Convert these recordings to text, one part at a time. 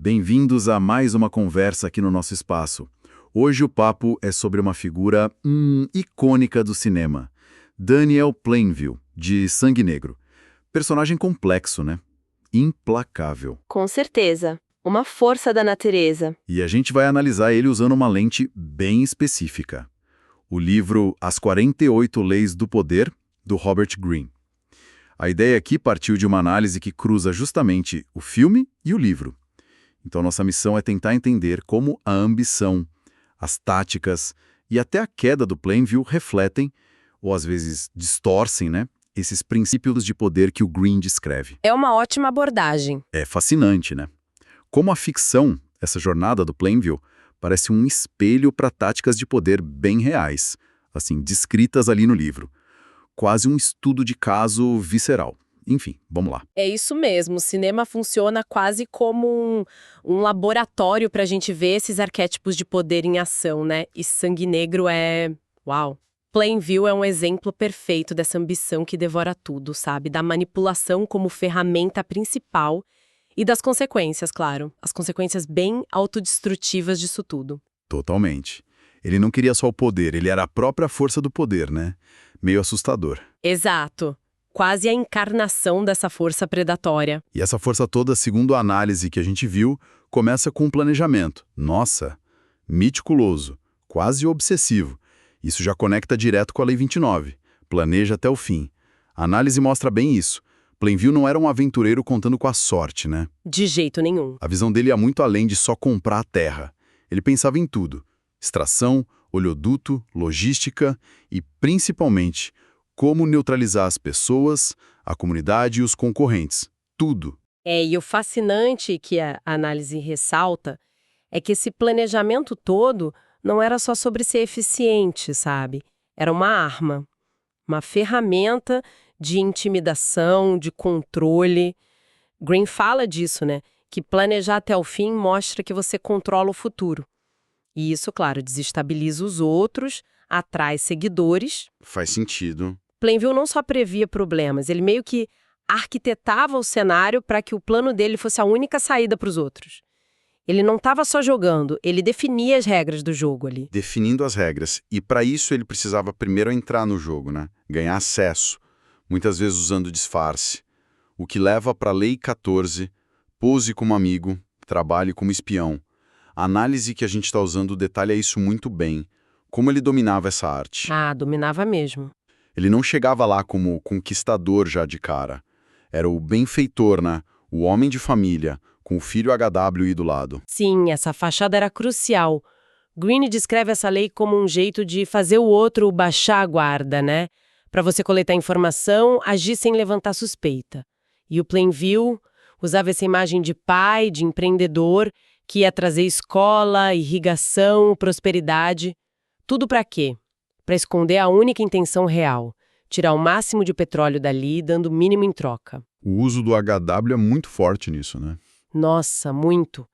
Bem-vindos a mais uma conversa aqui no nosso espaço. Hoje o papo é sobre uma figura icônica do cinema, Daniel Plainview, de Sangue Negro. Personagem complexo, né? Implacável. Com certeza. Uma força da natureza. E a gente vai analisar ele usando uma lente bem específica. O livro As 48 Leis do Poder, do Robert Greene. A ideia aqui partiu de uma análise que cruza justamente o filme e o livro. Então nossa missão é tentar entender como a ambição, as táticas e até a queda do Plainview refletem, ou às vezes distorcem, né, esses princípios de poder que o Greene descreve. É uma ótima abordagem. É fascinante, né? Como a ficção, essa jornada do Plainview, parece um espelho para táticas de poder bem reais, assim, descritas ali no livro. Quase um estudo de caso visceral. Enfim, vamos lá. É isso mesmo. O cinema funciona quase como um laboratório para a gente ver esses arquétipos de poder em ação, né? E Sangue Negro é... Uau! Plainview é um exemplo perfeito dessa ambição que devora tudo, sabe? Da manipulação como ferramenta principal e das consequências, claro. As consequências bem autodestrutivas disso tudo. Totalmente. Ele não queria só o poder, ele era a própria força do poder, né? Meio assustador. Exato. Quase a encarnação dessa força predatória. E essa força toda, segundo a análise que a gente viu, começa com um planejamento. Nossa, meticuloso, quase obsessivo. Isso já conecta direto com a Lei 29. Planeja até o fim. A análise mostra bem isso. Plainview não era um aventureiro contando com a sorte, né? De jeito nenhum. A visão dele ia muito além de só comprar a terra. Ele pensava em tudo. Extração, oleoduto, logística e, principalmente, como neutralizar as pessoas, a comunidade e os concorrentes. Tudo. E o fascinante que a análise ressalta é que esse planejamento todo não era só sobre ser eficiente, sabe? Era uma arma, uma ferramenta de intimidação, de controle. Greene fala disso, né? Que planejar até o fim mostra que você controla o futuro. E isso, claro, desestabiliza os outros, atrai seguidores. Faz sentido. Plainview não só previa problemas, ele meio que arquitetava o cenário para que o plano dele fosse a única saída para os outros. Ele não estava só jogando, ele definia as regras do jogo ali. Definindo as regras. E para isso ele precisava primeiro entrar no jogo, né? Ganhar acesso, muitas vezes usando disfarce. O que leva para a Lei 14, pose como amigo, trabalhe como espião. A análise que a gente está usando detalha isso muito bem. Como ele dominava essa arte. Ah, dominava mesmo. Ele não chegava lá como conquistador já de cara. Era o benfeitor, né? O homem de família, com o filho HW do lado. Sim, essa fachada era crucial. Greene descreve essa lei como um jeito de fazer o outro baixar a guarda, né? Para você coletar informação, agir sem levantar suspeita. E o Plainview usava essa imagem de pai, de empreendedor, que ia trazer escola, irrigação, prosperidade. Tudo para quê? Para esconder a única intenção real, tirar o máximo de petróleo dali, dando o mínimo em troca. O uso do HW é muito forte nisso, né? Nossa, muito.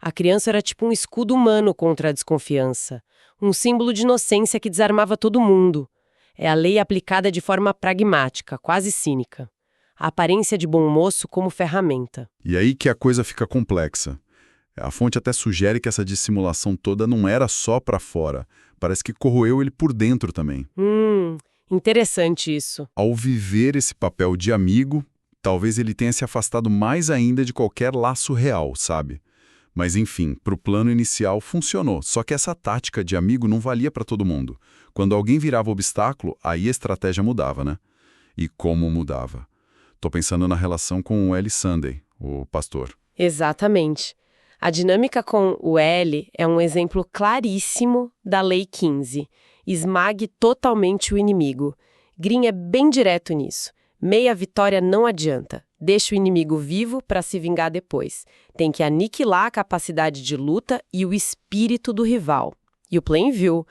A criança era tipo um escudo humano contra a desconfiança, um símbolo de inocência que desarmava todo mundo. É a lei aplicada de forma pragmática, quase cínica. A aparência de bom moço como ferramenta. E aí que a coisa fica complexa. A fonte até sugere que essa dissimulação toda não era só para fora. Parece que corroeu ele por dentro também. Interessante isso. Ao viver esse papel de amigo, talvez ele tenha se afastado mais ainda de qualquer laço real, sabe? Mas enfim, pro plano inicial funcionou. Só que essa tática de amigo não valia para todo mundo. Quando alguém virava obstáculo, aí a estratégia mudava, né? E como mudava? Tô pensando na relação com o L. Sunday, o pastor. Exatamente. A dinâmica com o L é um exemplo claríssimo da Lei 15. Esmague totalmente o inimigo. Greene é bem direto nisso. Meia vitória não adianta. Deixa o inimigo vivo para se vingar depois. Tem que aniquilar a capacidade de luta e o espírito do rival. E o Plainview,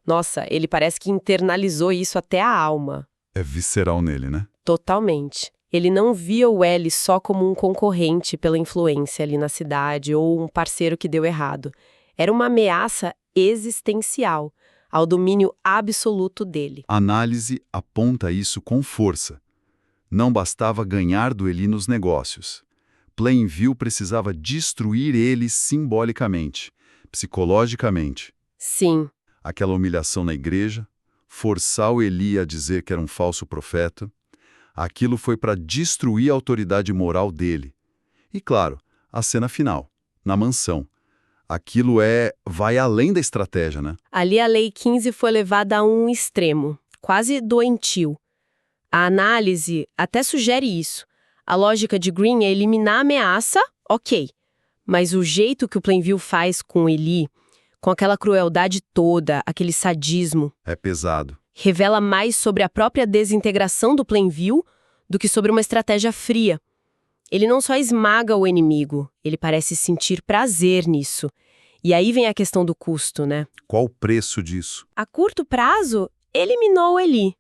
nossa, ele parece que internalizou isso até a alma. É visceral nele, né? Totalmente. Ele não via o L só como um concorrente pela influência ali na cidade ou um parceiro que deu errado. Era uma ameaça existencial ao domínio absoluto dele. A análise aponta isso com força. Não bastava ganhar do Eli nos negócios. Plainview precisava destruir ele simbolicamente, psicologicamente. Sim. Aquela humilhação na igreja, forçar o Eli a dizer que era um falso profeta, aquilo foi para destruir a autoridade moral dele. E claro, a cena final, na mansão. Aquilo vai além da estratégia, né? Ali a Lei 15 foi levada a um extremo, quase doentio. A análise até sugere isso. A lógica de Green é eliminar a ameaça, ok. Mas o jeito que o Plainview faz com Eli, com aquela crueldade toda, aquele sadismo, É pesado. revela mais sobre a própria desintegração do Plainview do que sobre uma estratégia fria. Ele não só esmaga o inimigo, ele parece sentir prazer nisso. E aí vem a questão do custo, né? Qual o preço disso? A curto prazo, eliminou Eli.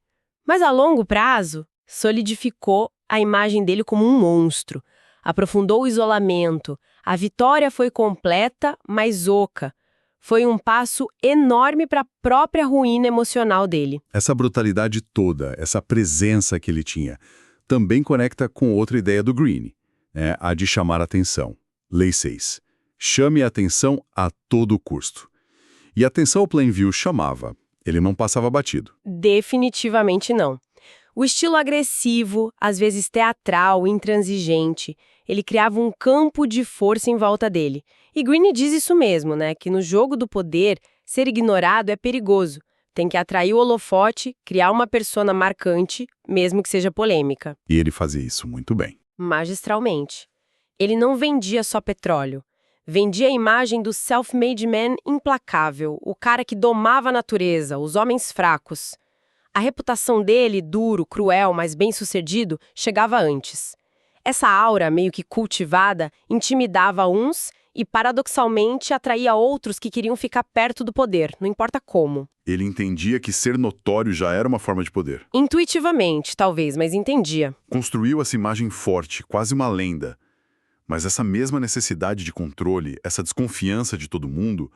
Mas a longo prazo, solidificou a imagem dele como um monstro. Aprofundou o isolamento. A vitória foi completa, mas oca. Foi um passo enorme para a própria ruína emocional dele. Essa brutalidade toda, essa presença que ele tinha, também conecta com outra ideia do Green, né? A de chamar a atenção. Lei 6. Chame a atenção a todo custo. E a atenção ao Plainview chamava. Ele não passava batido. Definitivamente não. O estilo agressivo, às vezes teatral, intransigente, ele criava um campo de força em volta dele. E Green diz isso mesmo, né? Que no jogo do poder, ser ignorado é perigoso. Tem que atrair o holofote, criar uma persona marcante, mesmo que seja polêmica. E ele fazia isso muito bem. Magistralmente. Ele não vendia só petróleo. Vendia a imagem do self-made man implacável, o cara que domava a natureza, os homens fracos. A reputação dele, duro, cruel, mas bem-sucedido, chegava antes. Essa aura, meio que cultivada, intimidava uns e, paradoxalmente, atraía outros que queriam ficar perto do poder, não importa como. Ele entendia que ser notório já era uma forma de poder. Intuitivamente, talvez, mas entendia. Construiu essa imagem forte, quase uma lenda. Mas essa mesma necessidade de controle, essa desconfiança de todo mundo,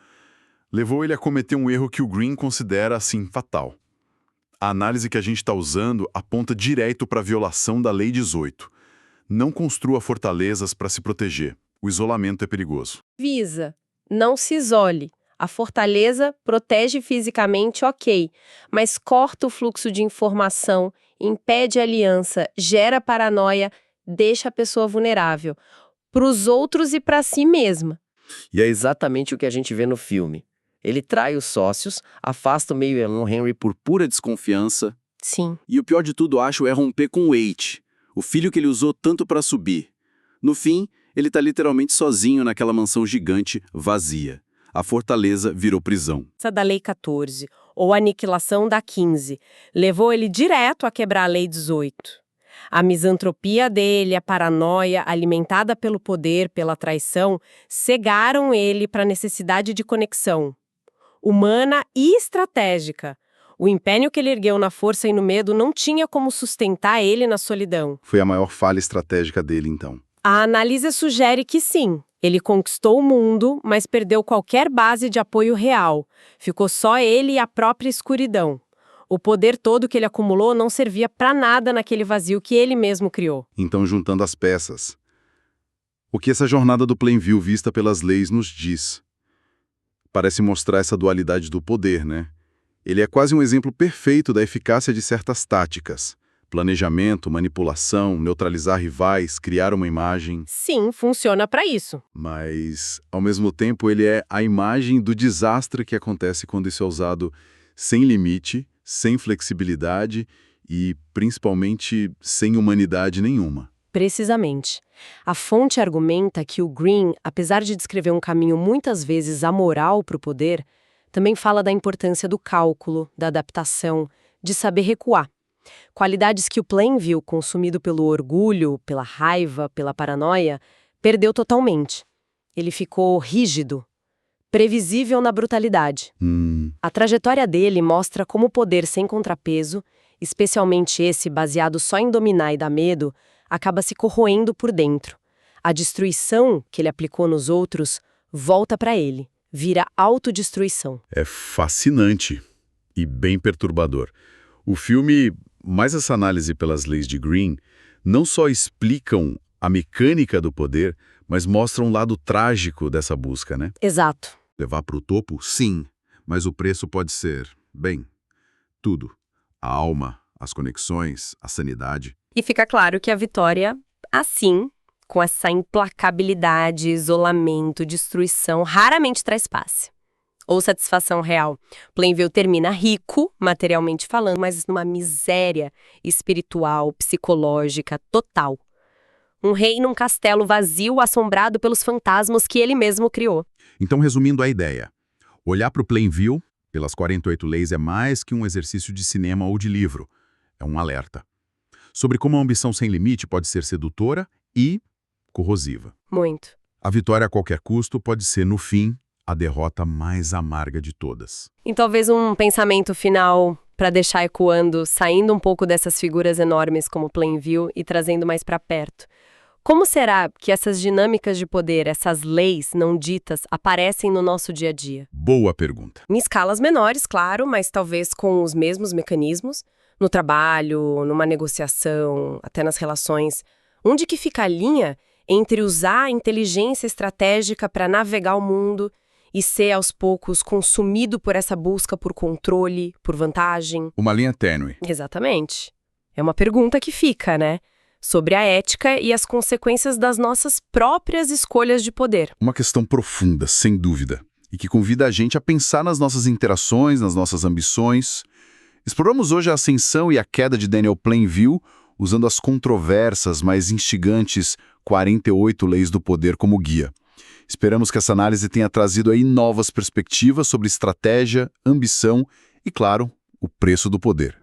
levou ele a cometer um erro que o Green considera, assim, fatal. A análise que a gente está usando aponta direto para a violação da Lei 18. Não construa fortalezas para se proteger. O isolamento é perigoso. Visa, não se isole. A fortaleza protege fisicamente, ok, mas corta o fluxo de informação, impede a aliança, gera paranoia, deixa a pessoa vulnerável. Para os outros e para si mesma. E é exatamente o que a gente vê no filme. Ele trai os sócios, afasta o meio-irmão Henry por pura desconfiança. Sim. E o pior de tudo, acho, é romper com o Wade, o filho que ele usou tanto para subir. No fim, ele tá literalmente sozinho naquela mansão gigante, vazia. A fortaleza virou prisão. Essa da Lei 14, ou aniquilação da 15, levou ele direto a quebrar a Lei 18. A misantropia dele, a paranoia, alimentada pelo poder, pela traição, cegaram ele para a necessidade de conexão, humana e estratégica. O império que ele ergueu na força e no medo não tinha como sustentar ele na solidão. Foi a maior falha estratégica dele, então. A análise sugere que sim, ele conquistou o mundo, mas perdeu qualquer base de apoio real. Ficou só ele e a própria escuridão. O poder todo que ele acumulou não servia para nada naquele vazio que ele mesmo criou. Então, juntando as peças, o que essa jornada do Plainview vista pelas leis nos diz? Parece mostrar essa dualidade do poder, né? Ele é quase um exemplo perfeito da eficácia de certas táticas. Planejamento, manipulação, neutralizar rivais, criar uma imagem. Sim, funciona para isso. Mas, ao mesmo tempo, ele é a imagem do desastre que acontece quando isso é usado sem limite, sem flexibilidade e, principalmente, sem humanidade nenhuma. Precisamente. A fonte argumenta que o Green, apesar de descrever um caminho muitas vezes amoral para o poder, também fala da importância do cálculo, da adaptação, de saber recuar. Qualidades que o Plainview, consumido pelo orgulho, pela raiva, pela paranoia, perdeu totalmente. Ele ficou rígido, previsível na brutalidade. A trajetória dele mostra como o poder sem contrapeso, especialmente esse baseado só em dominar e dar medo, acaba se corroendo por dentro. A destruição que ele aplicou nos outros volta para ele, vira autodestruição. É fascinante e bem perturbador. O filme, mais essa análise pelas leis de Green, não só explicam a mecânica do poder, mas mostra um lado trágico dessa busca, né? Exato. Levar para o topo? Sim, mas o preço pode ser, bem, tudo. A alma, as conexões, a sanidade. E fica claro que a vitória, assim, com essa implacabilidade, isolamento, destruição, raramente traz paz ou satisfação real. Plainville termina rico, materialmente falando, mas numa miséria espiritual, psicológica, total. Um rei num castelo vazio, assombrado pelos fantasmas que ele mesmo criou. Então, resumindo a ideia, olhar para o Plainville, pelas 48 leis, é mais que um exercício de cinema ou de livro. É um alerta sobre como a ambição sem limite pode ser sedutora e corrosiva. Muito. A vitória a qualquer custo pode ser, no fim, a derrota mais amarga de todas. E talvez um pensamento final para deixar ecoando, saindo um pouco dessas figuras enormes como Plainville e trazendo mais para perto. Como será que essas dinâmicas de poder, essas leis não ditas, aparecem no nosso dia a dia? Boa pergunta. Em escalas menores, claro, mas talvez com os mesmos mecanismos, no trabalho, numa negociação, até nas relações. Onde que fica a linha entre usar a inteligência estratégica para navegar o mundo e ser, aos poucos, consumido por essa busca por controle, por vantagem? Uma linha tênue. Exatamente. É uma pergunta que fica, né? Sobre a ética e as consequências das nossas próprias escolhas de poder. Uma questão profunda, sem dúvida, e que convida a gente a pensar nas nossas interações, nas nossas ambições. Exploramos hoje a ascensão e a queda de Daniel Plainville, usando as controversas, mas instigantes 48 leis do poder como guia. Esperamos que essa análise tenha trazido aí novas perspectivas sobre estratégia, ambição e, claro, o preço do poder.